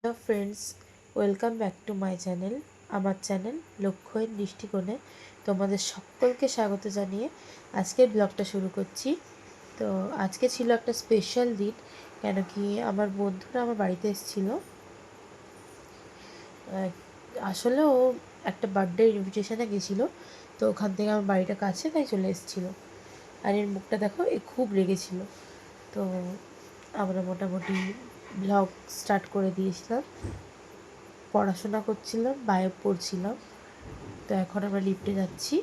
Hello friends, welcome back to my channel. আমার channel লক্ষ্যহীন দৃষ্টিকোণে তোমাদের সকলকে স্বাগত জানিয়ে আজকের ব্লগটা শুরু করছি। তো আজকে ছিল একটা স্পেশাল দিন, কেন কি আমার বন্ধুরা আমার বাড়িতে এসেছিলো। আসলে ও একটা বার্থডে ইনভিটেশনে গেছিলো, তো ওখান থেকে আমার বাড়িটা কাছে, তাই চলে এসেছিলো। আর এর মুখটা দেখো, এ খুব রেগেছিলো। তো আমরা মোটামুটি ব্লগ স্টার্ট করে দিয়েছিলাম, পড়াশোনা করছিলাম, বায়ো পড়ছিলাম। তো এখন আমরা লিফটে যাচ্ছি,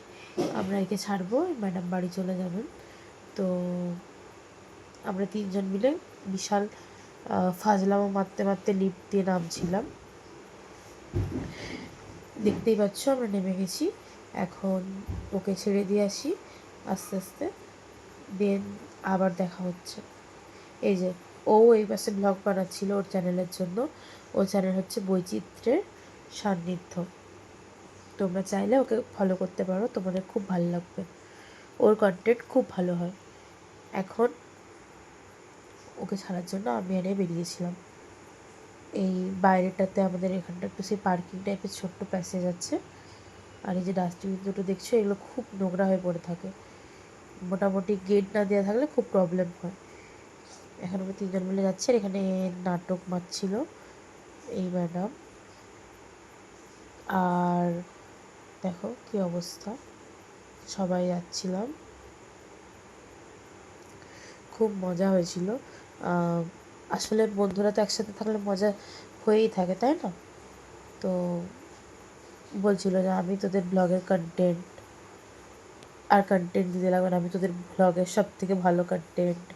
আমরা একে ছাড়বো, ম্যাডাম বাড়ি চলে যাবেন। তো আমরা তিনজন মিলে বিশাল ফাজলামো মারতে মারতে লিফট দিয়ে নামছিলাম। দেখতেই পাচ্ছ আমরা নেমে গেছি। এখন ওকে ছেড়ে দিয়ে আসি আস্তে আস্তে, দেন আবার দেখা হচ্ছে। এই যে এই পাশে ব্লগ বানাচ্ছিল ওর চ্যানেলের জন্য। ওর চ্যানেল হচ্ছে বৈচিত্র্যের সান্নিধ্য। তোমরা চাইলে ওকে ফলো করতে পারো, তোমাদের খুব ভালো লাগবে, ওর কন্টেন্ট খুব ভালো হয়। এখন ওকে ছাড়ার জন্য আমি এনে বেরিয়েছিলাম। এই বাইরেটাতে আমাদের এখানটা একটু সেই পার্কিং টাইপের ছোট্ট প্যাসেজ আছে। আর এই যে ডাস্টবিন দুটো দেখছো, এগুলো খুব নোংরা হয়ে পড়ে থাকে। মোটামুটি গেট না দেওয়া থাকলে খুব প্রবলেম হয়। এখন আমরা তিনজন মিলে যাচ্ছি, আর এখানে নাটক মারছিল এই ম্যাডাম। আর দেখো কি অবস্থা, সবাই যাচ্ছিলাম, খুব মজা হয়েছিল। আসলে বন্ধুরা তো একসাথে থাকলে মজা হয়েই থাকে, তাই না? তো বলছিল যে আমি তোদের ব্লগের কন্টেন্ট দিতে লাগবে না, আমি তোদের ব্লগের সব থেকে ভালো কন্টেন্ট,